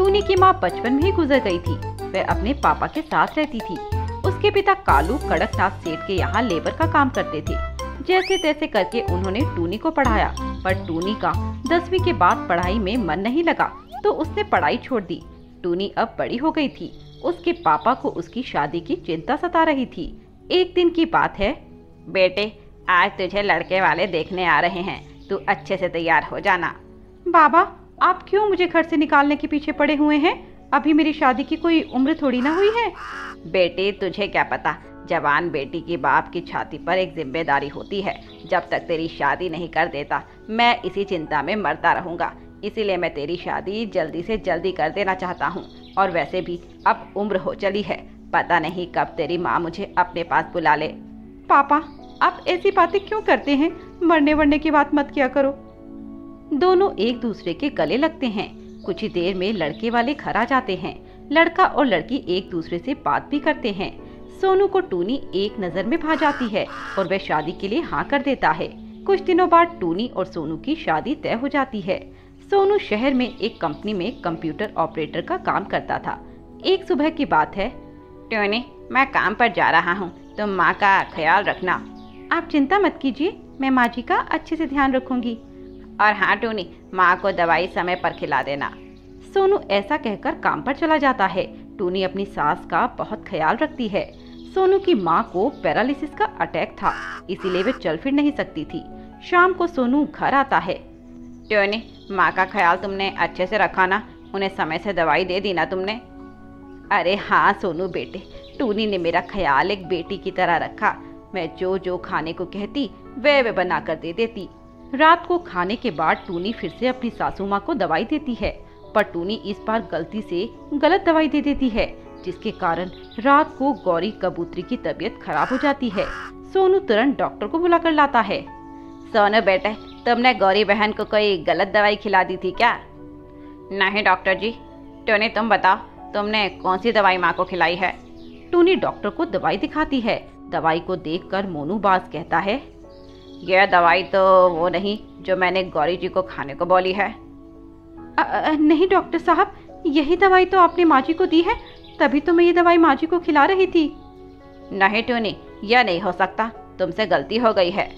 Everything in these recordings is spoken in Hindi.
टूनी की माँ बचपन में ही गुजर गई थी। वह अपने पापा के साथ रहती थी। उसके पिता कालू कड़कनाथ सेठ के यहाँ लेबर का काम करते थे। जैसे तैसे करके उन्होंने टूनी को पढ़ाया, पर टूनी का 10वीं के बाद पढ़ाई में मन नहीं लगा तो उसने पढ़ाई छोड़ दी। टूनी अब बड़ी हो गई थी। उसके पापा को उसकी शादी की चिंता सता रही थी। एक दिन की बात है। बेटे, आज तुझे लड़के वाले देखने आ रहे हैं, तू अच्छे से तैयार हो जाना। बाबा, आप क्यों मुझे घर से निकालने के पीछे पड़े हुए हैं? अभी मेरी शादी की कोई उम्र थोड़ी ना हुई है। बेटे, तुझे क्या पता, जवान बेटी की बाप की छाती पर एक जिम्मेदारी होती है। जब तक तेरी शादी नहीं कर देता मैं इसी चिंता में मरता रहूंगा। इसीलिए मैं तेरी शादी जल्दी से जल्दी कर देना चाहता हूँ। और वैसे भी अब उम्र हो चली है, पता नहीं कब तेरी माँ मुझे अपने पास बुला ले। पापा, आप ऐसी बातें क्यों करते हैं? मरने वरने की बात मत किया करो। दोनों एक दूसरे के गले लगते हैं। कुछ ही देर में लड़के वाले घर आ जाते हैं। लड़का और लड़की एक दूसरे से बात भी करते हैं। सोनू को टूनी एक नजर में भा जाती है और वह शादी के लिए हाँ कर देता है। कुछ दिनों बाद टूनी और सोनू की शादी तय हो जाती है। सोनू शहर में एक कंपनी में कंप्यूटर ऑपरेटर का काम करता था। एक सुबह की बात है। टूनी, मैं काम पर जा रहा हूँ, तुम माँ का ख्याल रखना। आप चिंता मत कीजिए, मैं माँ जी का अच्छे से ध्यान रखूंगी। और हाँ टूनी, माँ को दवाई समय पर खिला देना। सोनू ऐसा कहकर काम पर चला जाता है। टूनी अपनी सास का बहुत ख्याल रखती है। सोनू की माँ को पैरालिसिस का अटैक था, इसीलिए वे चल फिर नहीं सकती थी। शाम को सोनू घर आता है। टूनी, माँ का ख्याल तुमने अच्छे से रखा ना? उन्हें समय से दवाई दे दी ना तुमने? अरे हाँ सोनू बेटे, टूनी ने मेरा ख्याल एक बेटी की तरह रखा। मैं जो जो खाने को कहती वह बना कर दे देती। रात को खाने के बाद टूनी फिर से अपनी सासू माँ को दवाई देती है, पर टूनी इस बार गलती से गलत दवाई दे देती है, जिसके कारण रात को गौरी कबूतरी की तबीयत खराब हो जाती है। सोनू तुरंत डॉक्टर को बुला कर लाता है। सोनू बेटे, तुमने गौरी बहन को कोई गलत दवाई खिला दी थी क्या? नहीं डॉक्टर जी। टूनी, तुम बताओ, तुमने कौन सी दवाई माँ को खिलाई है? टूनी डॉक्टर को दवाई दिखाती है। दवाई को देखकर मोनू बाज कहता है, यह दवाई तो वो नहीं जो मैंने गौरी जी को खाने को बोली है। नहीं डॉक्टर साहब, यही दवाई तो आपने माँ जी को दी है, तभी तो मैं ये दवाई माँ जी को खिला रही थी। नहीं टूनी, यह नहीं हो सकता, तुमसे गलती हो गई है।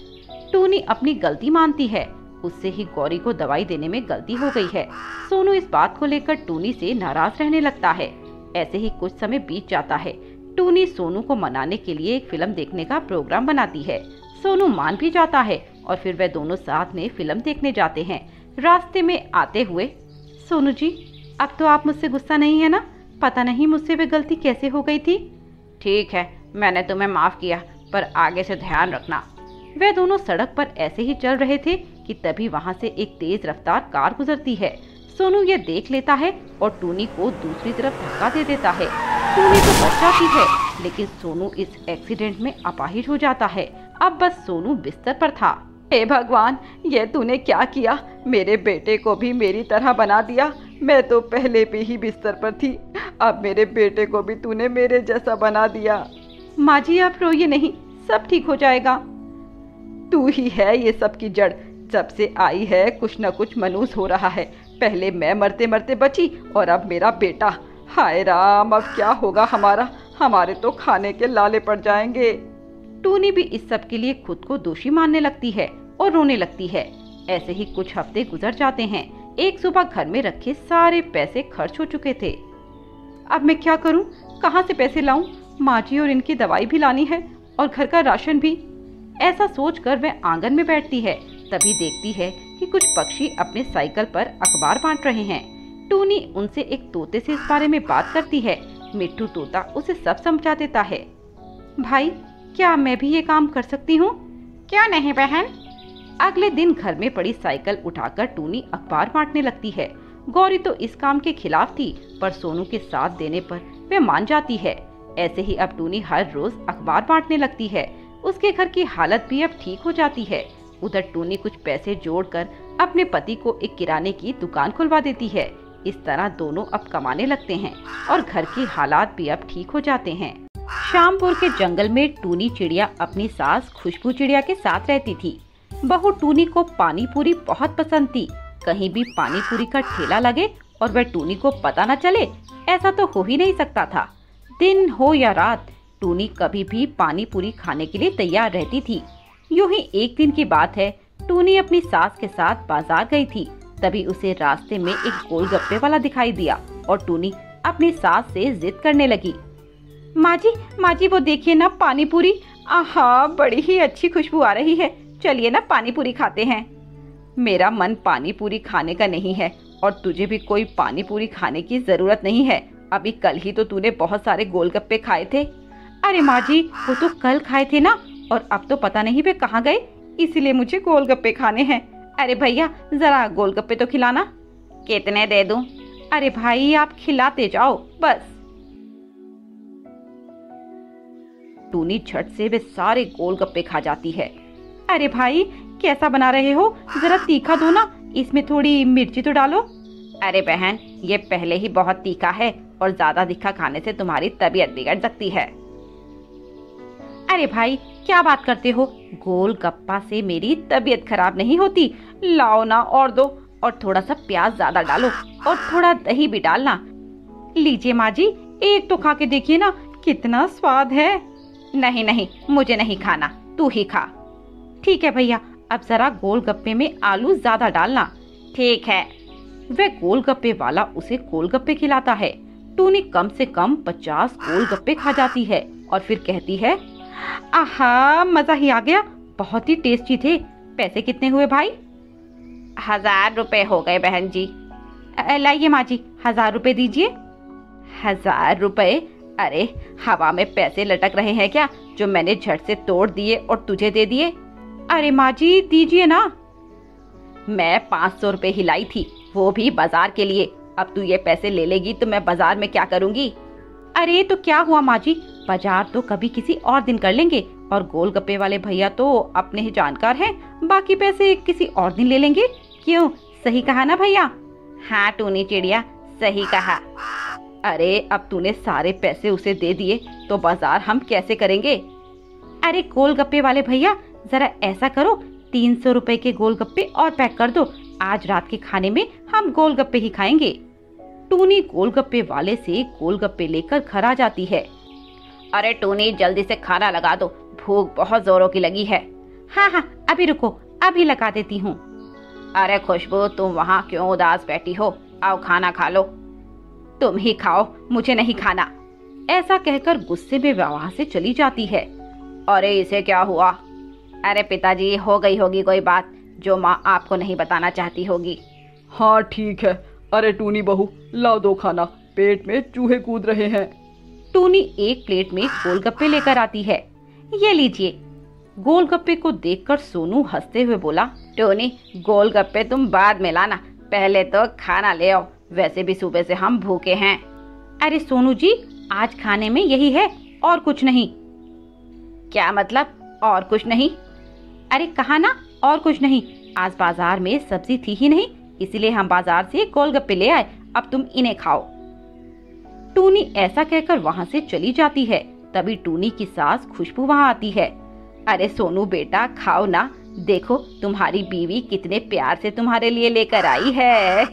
टूनी अपनी गलती मानती है। उससे ही गौरी को दवाई देने में गलती हो गई है। सोनू इस बात को लेकर टूनी से नाराज रहने लगता है। ऐसे ही कुछ समय बीत जाता है। टूनी सोनू को मनाने के लिए एक फिल्म देखने का प्रोग्राम बनाती है। सोनू मान भी जाता है और फिर वे दोनों साथ में फिल्म देखने जाते हैं। रास्ते में आते हुए, सोनू जी, अब तो आप मुझसे गुस्सा नहीं है ना? पता नहीं मुझसे वे गलती कैसे हो गई थी। ठीक है, मैंने तुम्हें माफ किया, पर आगे से ध्यान रखना। वे दोनों सड़क पर ऐसे ही चल रहे थे कि तभी वहां से एक तेज रफ्तार कार गुजरती है। सोनू ये देख लेता है और टूनी को दूसरी तरफ धक्का दे देता है। टूनी तो बच जाती है, लेकिन सोनू इस एक्सीडेंट में अपाहिज हो जाता है। अब बस सोनू बिस्तर पर था। हे भगवान, ये तूने क्या किया? मेरे बेटे को भी मेरी तरह बना दिया। मैं तो पहले भी ही बिस्तर पर थी, अब मेरे बेटे को भी तूने मेरे जैसा बना दिया। माँ जी, आप रोइए नहीं, सब ठीक हो जाएगा। तू ही है ये सब की जड़। जब से आई है कुछ न कुछ मनूस हो रहा है। पहले मैं मरते मरते बची और अब मेरा बेटा। हाय राम, अब क्या होगा हमारा? हमारे तो खाने के लाले पड़ जाएंगे। टूनी भी इस सब के लिए खुद को दोषी मानने लगती है और रोने लगती है। ऐसे ही कुछ हफ्ते गुजर जाते हैं। एक सुबह घर में रखे सारे पैसे खर्च हो चुके थे। अब मैं क्या करूं? कहां से पैसे लाऊं? माँ जी और इनकी दवाई भी लानी है और घर का राशन भी। ऐसा सोचकर वह आंगन में बैठती है। तभी देखती है कि कुछ पक्षी अपने साइकिल पर अखबार बांट रहे हैं। टूनी उनसे एक तोते से इस बारे में बात करती है। मिट्टू तोता उसे सब समझा देता है। भाई, क्या मैं भी ये काम कर सकती हूँ? क्या नहीं बहन। अगले दिन घर में पड़ी साइकिल उठाकर टूनी अखबार बांटने लगती है। गौरी तो इस काम के खिलाफ थी, पर सोनू के साथ देने पर वे मान जाती है। ऐसे ही अब टूनी हर रोज अखबार बांटने लगती है। उसके घर की हालत भी अब ठीक हो जाती है। उधर टूनी कुछ पैसे जोड़कर अपने पति को एक किराने की दुकान खुलवा देती है। इस तरह दोनों अब कमाने लगते हैं और घर की हालात भी अब ठीक हो जाते हैं। शामपुर के जंगल में टूनी चिड़िया अपनी सास खुशबू चिड़िया के साथ रहती थी। बहू टूनी को पानी पूरी बहुत पसंद थी। कहीं भी पानी पूरी का ठेला लगे और वह टूनी को पता न चले, ऐसा तो हो ही नहीं सकता था। दिन हो या रात, टूनी कभी भी पानी पूरी खाने के लिए तैयार रहती थी। यूं ही एक दिन की बात है, टूनी अपनी सास के साथ बाजार गई थी। तभी उसे रास्ते में एक गोलगप्पे वाला दिखाई दिया और टूनी अपनी सास से जिद करने लगी। माँ जी वो देखिए ना पानी पूरी, आहा बड़ी ही अच्छी खुशबू आ रही है, चलिए ना पानी पूरी खाते हैं। मेरा मन पानी पूरी खाने का नहीं है और तुझे भी कोई पानी पूरी खाने की जरूरत नहीं है। अभी कल ही तो तूने बहुत सारे गोलगप्पे खाए थे। अरे माँ जी वो तो कल खाए थे ना, और अब तो पता नहीं वे कहाँ गए, इसलिए मुझे गोलगप्पे खाने हैं। अरे भैया जरा गोलगप्पे तो खिलाना। कितने दे दूं? अरे भाई आप खिलाते जाओ बस। टूनी झट से वे सारे गोलगप्पे खा जाती है। अरे भाई कैसा बना रहे हो, जरा तीखा दो ना, इसमें थोड़ी मिर्ची तो डालो। अरे बहन ये पहले ही बहुत तीखा है और ज्यादा तीखा खाने से तुम्हारी तबीयत बिगड़ सकती है। अरे भाई क्या बात करते हो, गोलगप्पा से मेरी तबीयत खराब नहीं होती। लाओ ना और दो, और थोड़ा सा प्याज ज्यादा डालो और थोड़ा दही भी डालना। लीजिए माँ जी एक तो खा के देखिए ना, कितना स्वाद है। नहीं नहीं मुझे नहीं खाना, तू ही खा। ठीक है भैया, अब जरा गोलगप्पे में आलू ज्यादा डालना। ठीक है। वह गोलगप्पे वाला उसे गोलगप्पे खिलाता है। टूनी कम से कम 50 गोलगप्पे खा जाती है और फिर कहती है, आहा मजा ही आ गया, बहुत ही टेस्टी थे। पैसे कितने हुए भाई? 1000 रुपए हो गए बहन जी। लाइए माँ जी 1000 रुपए दीजिए। 1000 रुपए? अरे हवा में पैसे लटक रहे हैं क्या, जो मैंने झट से तोड़ दिए और तुझे दे दिए? अरे माँ जी दीजिए ना। मैं 500 रुपए ही लाई थी, वो भी बाजार के लिए। अब तू ये पैसे ले लेगी तो मैं बाजार में क्या करूंगी? अरे तो क्या हुआ माँ जी, बाजार तो कभी किसी और दिन कर लेंगे, और गोलगप्पे वाले भैया तो अपने ही जानकार हैं, बाकी पैसे किसी और दिन ले लेंगे। क्यों, सही कहा ना भैया? हाँ टूनी चिड़िया सही कहा। अरे अब तूने सारे पैसे उसे दे दिए तो बाजार हम कैसे करेंगे? अरे गोलगप्पे वाले भैया जरा ऐसा करो, 300 रुपए के गोलगप्पे और पैक कर दो, आज रात के खाने में हम गोलगप्पे ही खाएंगे। टूनी गोलगप्पे वाले से गोलगप्पे लेकर घर आ जाती है। अरे टूनी जल्दी से खाना लगा दो, भूख बहुत जोरों की लगी है। हाँ हाँ अभी रुको, अभी लगा देती हूँ। अरे खुशबू तुम वहाँ क्यों उदास बैठी हो, आओ खाना खा लो। तुम ही खाओ, मुझे नहीं खाना। ऐसा कहकर गुस्से में वहां से चली जाती है। अरे इसे क्या हुआ? अरे पिताजी हो गई होगी कोई बात जो माँ आपको नहीं बताना चाहती होगी। हाँ ठीक है। अरे टूनी बहू लाओ दो खाना, पेट में चूहे कूद रहे हैं। टूनी एक प्लेट में गोलगप्पे लेकर आती है। ये लीजिए। गोलगप्पे को देखकर सोनू हंसते हुए बोला, टूनी गोलगप्पे तुम बाद में लाना, पहले तो खाना ले आओ, वैसे भी सुबह से हम भूखे हैं। अरे सोनू जी आज खाने में यही है और कुछ नहीं। क्या मतलब और कुछ नहीं? अरे कहा ना और कुछ नहीं, आज बाजार में सब्जी थी ही नहीं, इसलिए हम बाजार से गोलगप्पे ले आए, अब तुम इन्हें खाओ। टूनी ऐसा कहकर वहाँ से चली जाती है। तभी टूनी की सास खुशबू वहाँ आती है। अरे सोनू बेटा खाओ ना, देखो तुम्हारी बीवी कितने प्यार से तुम्हारे लिए लेकर आई है।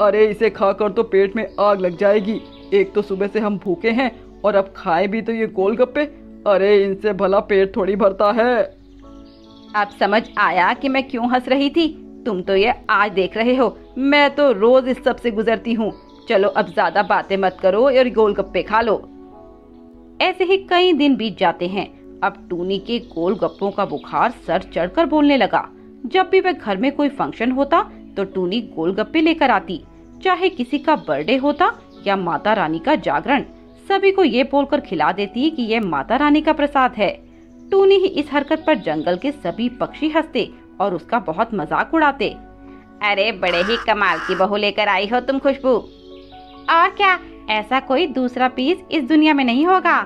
अरे इसे खाकर तो पेट में आग लग जाएगी, एक तो सुबह से हम भूखे हैं और अब खाए भी तो ये गोलगप्पे। अरे इनसे भला पेट थोड़ी भरता है। अब समझ आया कि मैं क्यों हंस रही थी? तुम तो ये आज देख रहे हो, मैं तो रोज इस सब से गुजरती हूँ। चलो अब ज्यादा बातें मत करो और गोलगप्पे खा लो। ऐसे ही कई दिन बीत जाते हैं। अब टूनी के गोलगप्पों का बुखार सर चढ़कर बोलने लगा। जब भी वह घर में कोई फंक्शन होता तो टूनी गोलगप्पे लेकर आती, चाहे किसी का बर्थडे होता या माता रानी का जागरण, सभी को ये बोलकर खिला देती कि यह माता रानी का प्रसाद है। टूनी ही इस हरकत पर जंगल के सभी पक्षी हंसते और उसका बहुत मजाक उड़ाते। अरे बड़े ही कमाल की बहू लेकर आई हो तुम खुशबू। और क्या, ऐसा कोई दूसरा पीस इस दुनिया में नहीं होगा।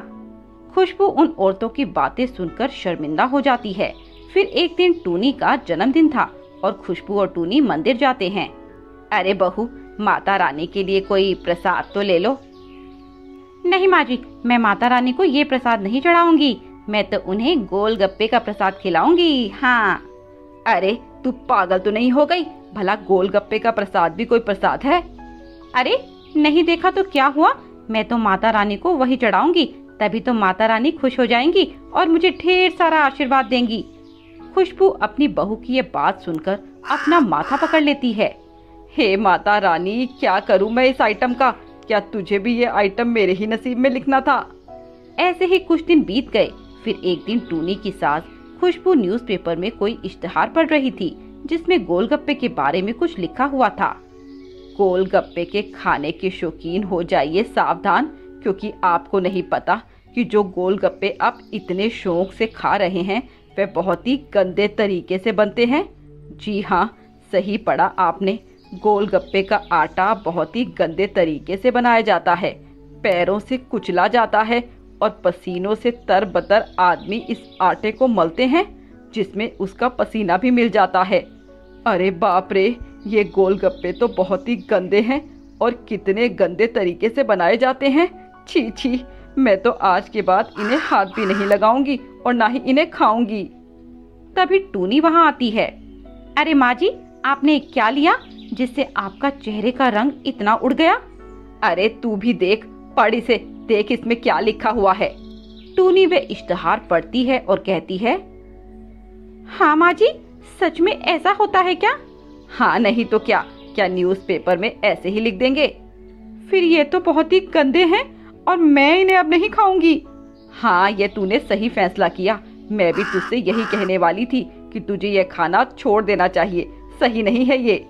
खुशबू उन औरतों की बातें सुनकर शर्मिंदा हो जाती है। फिर एक दिन टूनी का जन्मदिन था और खुशबू और टूनी मंदिर जाते हैं। अरे बहू माता रानी के लिए कोई प्रसाद तो ले लो। नहीं माँ जी, मैं माता रानी को ये प्रसाद नहीं चढ़ाऊंगी, मैं तो उन्हें गोलगप्पे का प्रसाद खिलाऊंगी। हाँ। अरे तू पागल तो नहीं हो गई, भला गोलगप्पे का प्रसाद भी कोई प्रसाद है? अरे नहीं देखा तो क्या हुआ, मैं तो माता रानी को वही चढ़ाऊंगी, तभी तो माता रानी खुश हो जाएंगी और मुझे ढेर सारा आशीर्वाद देंगी। खुशबू अपनी बहू की ये बात सुनकर अपना माथा पकड़ लेती है। हे माता रानी, क्या करूं मैं इस आइटम का? क्या तुझे भी ये आइटम मेरे ही नसीब में लिखना था? ऐसे ही कुछ दिन बीत गए। फिर एक दिन टूनी की सास खुशबू न्यूज़पेपर में कोई इश्तिहार पढ़ रही थी जिसमें गोलगप्पे के बारे में कुछ लिखा हुआ था। गोलगप्पे के खाने के शौकीन हो जाइए सावधान, क्योंकि आपको नहीं पता कि जो गोलगप्पे आप इतने शौक से खा रहे हैं वे बहुत ही गंदे तरीके से बनते हैं। जी हाँ, सही पढ़ा आपने। गोलगप्पे का आटा बहुत ही गंदे तरीके से बनाया जाता है, पैरों से कुचला जाता है और पसीनों से तरबतर आदमी इस आटे को मलते हैं जिसमें उसका पसीना भी मिल जाता है। अरे बाप रे, ये गोलगप्पे तो बहुत ही गंदे हैं और कितने गंदे तरीके से बनाए जाते हैं। छी छी, मैं तो आज के बाद इन्हें हाथ भी नहीं लगाऊंगी और ना ही इन्हें खाऊंगी। तभी टूनी वहां आती है। अरे माँ जी, आपने क्या लिया जिससे आपका चेहरे का रंग इतना उड़ गया? अरे तू भी देख, पढ़ इसे, देख इसमें क्या लिखा हुआ है। टूनी वे इश्तिहार पढ़ती है और कहती है, हाँ माँ जी, सच में ऐसा होता है क्या? हाँ नहीं तो क्या, क्या न्यूज़पेपर में ऐसे ही लिख देंगे? फिर ये तो बहुत ही गंदे हैं और मैं इन्हें अब नहीं खाऊंगी। हाँ, ये तूने सही फैसला किया। मैं भी तुझसे यही कहने वाली थी कि तुझे यह खाना छोड़ देना चाहिए, सही नहीं है ये।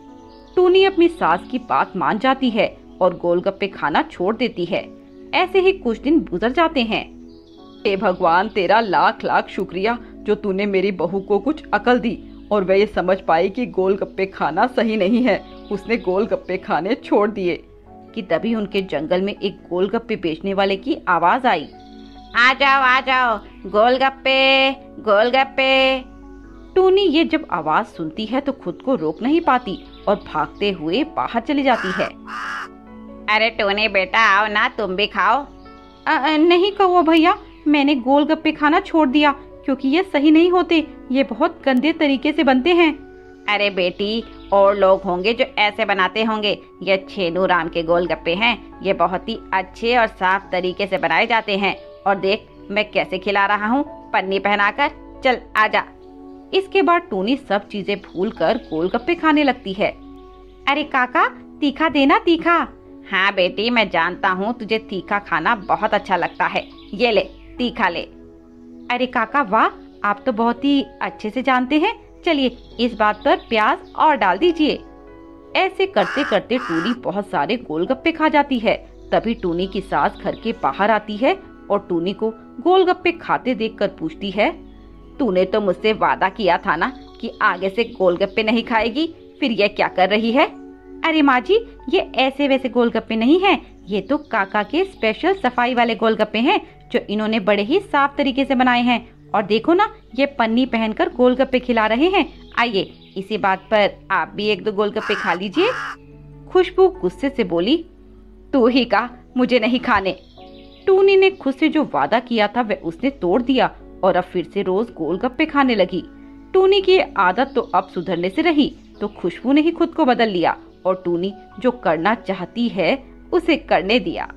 टूनी अपनी सास की बात मान जाती है और गोलगप्पे खाना छोड़ देती है। ऐसे ही कुछ दिन गुजर जाते हैं। हे भगवान, तेरा लाख लाख शुक्रिया जो तूने मेरी बहू को कुछ अकल दी और वह ये समझ पाई कि गोलगप्पे खाना सही नहीं है। उसने गोलगप्पे खाने छोड़ दिए कि तभी उनके जंगल में एक गोलगप्पे बेचने वाले की आवाज आई। आ जाओ, गोलगप्पे गोलगप्पे। टूनी ये जब आवाज सुनती है तो खुद को रोक नहीं पाती और भागते हुए बाहर चली जाती है। अरे टूनी बेटा, आओ ना, तुम भी खाओ। नहीं कौवा भैया, मैंने गोलगप्पे खाना छोड़ दिया क्योंकि ये सही नहीं होते, ये बहुत गंदे तरीके से बनते हैं। अरे बेटी, और लोग होंगे जो ऐसे बनाते होंगे। ये छेनू राम के गोलगप्पे हैं, ये बहुत ही अच्छे और साफ तरीके से बनाए जाते हैं। और देख मैं कैसे खिला रहा हूँ, पन्नी पहनाकर। चल आजा। इसके बाद टूनी सब चीजें भूलकर गोलगप्पे खाने लगती है। अरे काका, तीखा देना, तीखा। हाँ बेटी, मैं जानता हूँ तुझे तीखा खाना बहुत अच्छा लगता है, ये ले तीखा ले। अरे काका वाह, आप तो बहुत ही अच्छे से जानते हैं। चलिए इस बात पर प्याज और डाल दीजिए। ऐसे करते करते टूनी बहुत सारे गोलगप्पे खा जाती है। तभी टूनी की सास घर के बाहर आती है और टूनी को गोलगप्पे खाते देखकर पूछती है, तूने तो मुझसे वादा किया था ना कि आगे से गोलगप्पे नहीं खाएगी, फिर ये क्या कर रही है? अरे माँ जी, ये ऐसे वैसे गोलगप्पे नहीं हैं, ये तो काका के स्पेशल सफाई वाले गोलगप्पे हैं जो इन्होंने बड़े ही साफ तरीके से बनाए हैं। और देखो ना, ये पन्नी पहनकर गोलगप्पे खिला रहे हैं। आइए, इसी बात पर आप भी एक दो गोलगप्पे खा लीजिए। खुशबू गुस्से से बोली, तू ही कहा मुझे नहीं खाने। टूनी ने खुद से जो वादा किया था वह उसने तोड़ दिया और अब फिर से रोज गोलगप्पे खाने लगी। टूनी की आदत तो अब सुधरने से रही तो खुशबू ने ही खुद को बदल लिया और टूनी जो करना चाहती है उसे करने दिया।